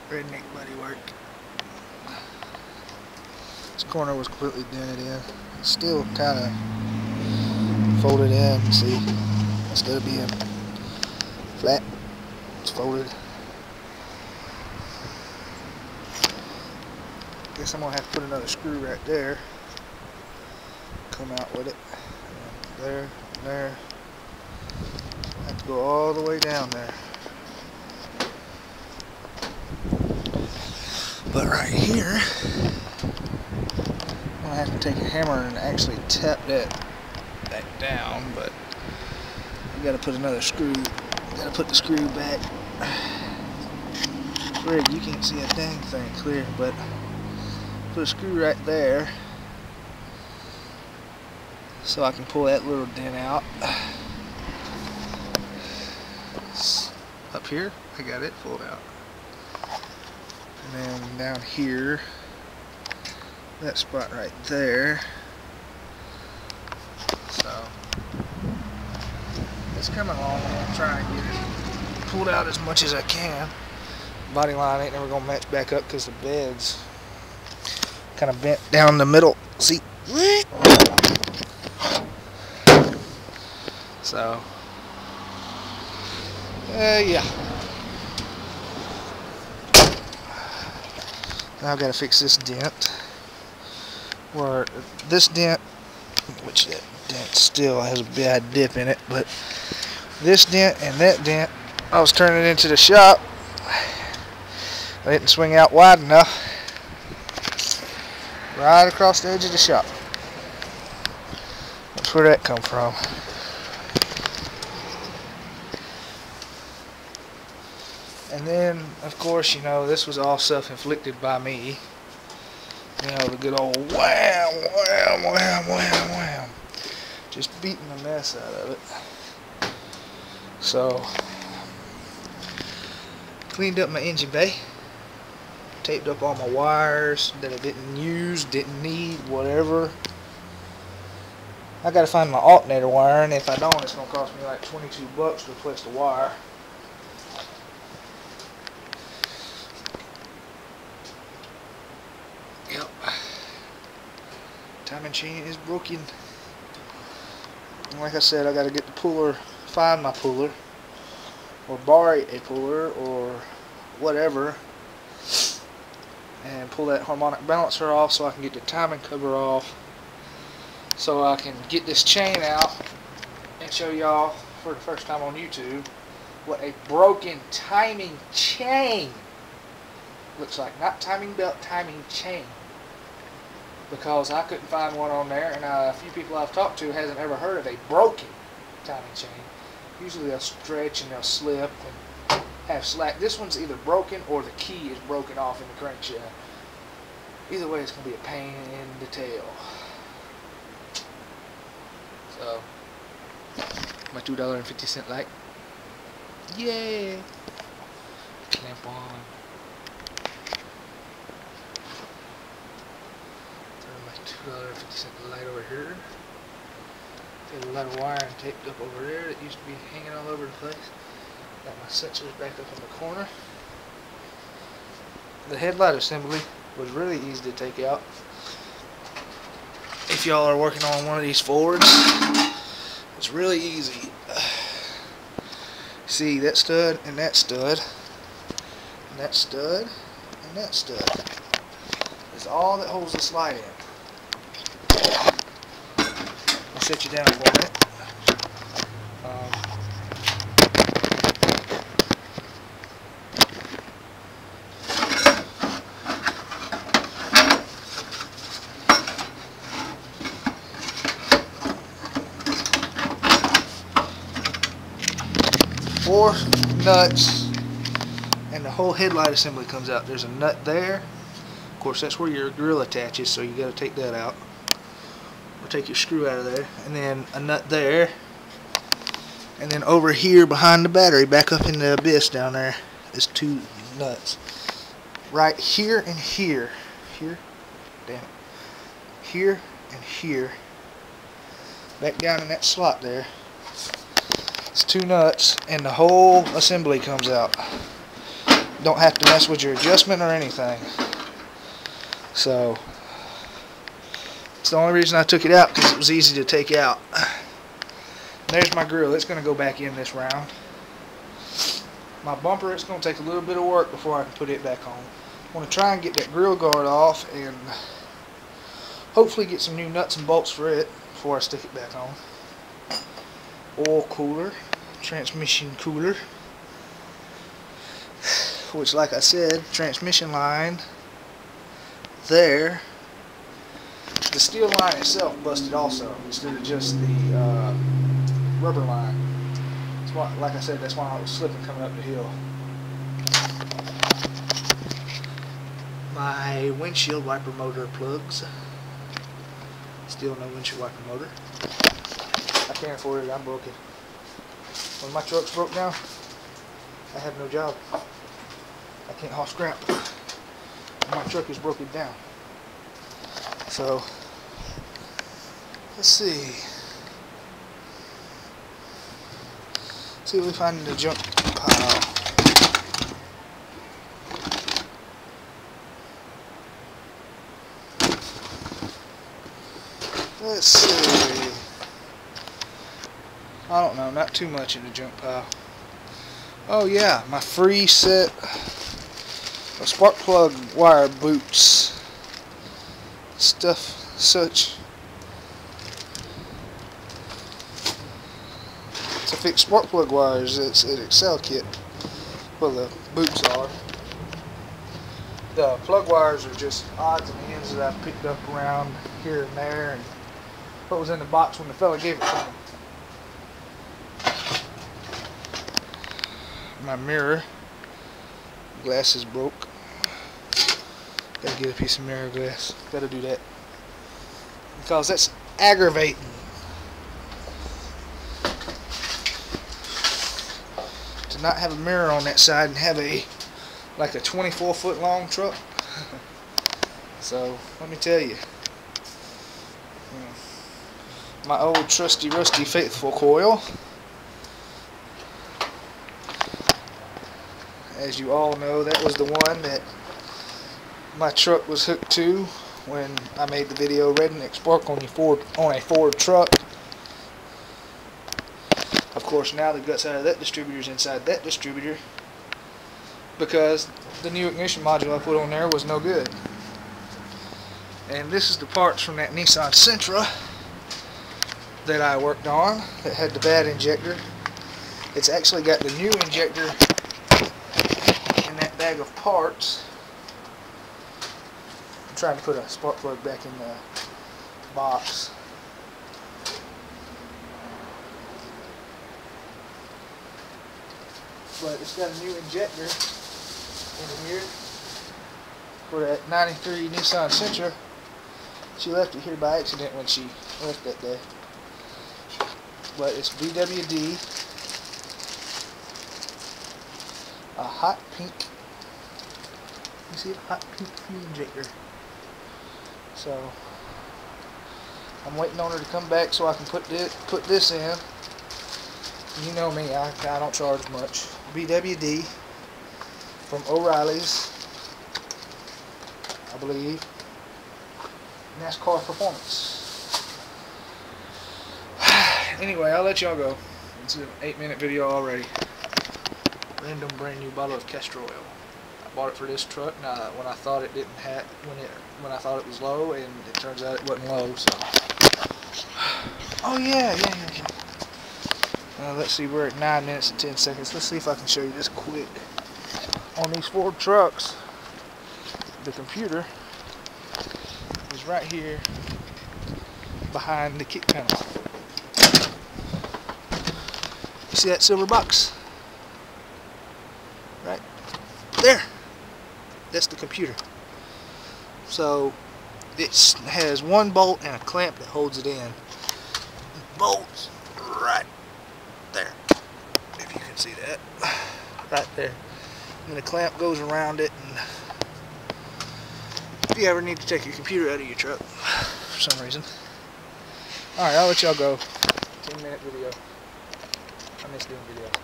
redneck buddy work. This corner was completely dented in. It's still kind of folded in, see, instead of being flat, it's folded. Guess I'm gonna have to put another screw right there. Come out with it. And there, and there. I have to go all the way down there. But right here, I'm gonna have to take a hammer and actually tap that back down. But you gotta put another screw. You gotta put the screw back. Frig, you can't see a dang thing clear, but put a screw right there so I can pull that little dent out. Up here, I got it pulled out. And then down here, that spot right there. So it's coming along. I'm gonna try and get it pulled out as much as I can. Body line ain't never gonna match back up because the bed's kind of bent down the middle. See? So, yeah. Now I've got to fix this dent. Where this dent, which that dent still has a bad dip in it, but this dent and that dent, I was turning it into the shop. I didn't swing out wide enough. Right across the edge of the shop. That's where that come from. And then, of course, you know, this was all self-inflicted by me. You know, the good old wham, wham, wham, wham, wham. Just beating the mess out of it. So, cleaned up my engine bay. Taped up all my wires that I didn't use, didn't need, whatever. I gotta find my alternator wire, and if I don't, it's gonna cost me like 22 bucks to replace the wire. Yep. Timing chain is broken. And like I said, I gotta get the puller, find my puller, or borrow a puller, or whatever, and pull that harmonic balancer off so I can get the timing cover off, so I can get this chain out and show y'all for the first time on YouTube what a broken timing chain looks like. Not timing belt, timing chain, because I couldn't find one on there, and a few people I've talked to hasn't ever heard of a broken timing chain. Usually they'll stretch and they'll slip and have slack. This one's either broken or the key is broken off in the crankshaft. Either way, it's going to be a pain in the tail. So, my $2.50 light. Yay! Clamp on. Turn my $2.50 light over here. Got a lot of wiring taped up over there that used to be hanging all over the place. Got my sensors back up in the corner. The headlight assembly was really easy to take out. If y'all are working on one of these Fords, it's really easy. See, that stud and that stud and that stud and that stud is all that holds this light in. I'll set you down for a minute. Four nuts and the whole headlight assembly comes out. There's a nut there. Of course, that's where your grill attaches, so you got to take that out, or take your screw out of there. And then a nut there, and then over here behind the battery, back up in the abyss down there, is two nuts. Right here and here, damn it, here and here, back down in that slot there. It's two nuts, and the whole assembly comes out. Don't have to mess with your adjustment or anything. So it's the only reason I took it out, because it was easy to take out. There's my grill. It's going to go back in this round. My bumper, it's going to take a little bit of work before I can put it back on. I want to try and get that grill guard off and hopefully get some new nuts and bolts for it before I stick it back on. Oil cooler, transmission cooler, which, like I said, transmission line there. The steel line itself busted also, instead of just the rubber line. That's why, like I said, that's why I was slipping coming up the hill. My windshield wiper motor plugs. Still no windshield wiper motor. I can't afford it, I'm broken. When my truck's broke down, I have no job. I can't haul scrap. My truck is broken down. So, let's see. See what we find in the junk pile. Let's see. I don't know, not too much in the junk pile. Oh yeah, my free set of spark plug wire boots. Stuff such. To fix spark plug wires, it's an Excel kit. Well, the boots are. The plug wires are just odds and ends that I picked up around here and there, and what was in the box when the fella gave it to me. My mirror glass is broke. Gotta get a piece of mirror glass. Gotta do that, because that's aggravating. To not have a mirror on that side and have like a 24-foot long truck. So let me tell you, my old trusty rusty faithful coil, as you all know, that was the one that my truck was hooked to when I made the video Redneck Spark on a Ford truck. Of course, now the guts out of that distributor is inside that distributor, because the new ignition module I put on there was no good. And this is the parts from that Nissan Sentra that I worked on that had the bad injector. It's actually got the new injector in that bag of parts. I'm trying to put a spark plug back in the box. But it's got a new injector in here for that 93 Nissan Sentra. She left it here by accident when she left that day. But it's VWD, a hot pink. You see a hot pink fuel injector. So I'm waiting on her to come back so I can put this in. You know me, I don't charge much. VWD from O'Reilly's, I believe. NASCAR Performance. Anyway, I'll let y'all go. It's an 8-minute video already. Random brand new bottle of castor oil. I bought it for this truck. Now, when I thought it didn't have, when I thought it was low, and it turns out it wasn't low. So. Oh yeah. Let's see, we're at 9 minutes and 10 seconds. Let's see if I can show you this quick. On these Ford trucks, the computer is right here behind the kick panel. You see that silver box? Right there. That's the computer. So it has one bolt and a clamp that holds it in. Bolts right there, if you can see that, right there. And the clamp goes around it, and if you ever need to take your computer out of your truck for some reason. Alright, I'll let y'all go. 10-minute video. I miss doing videos.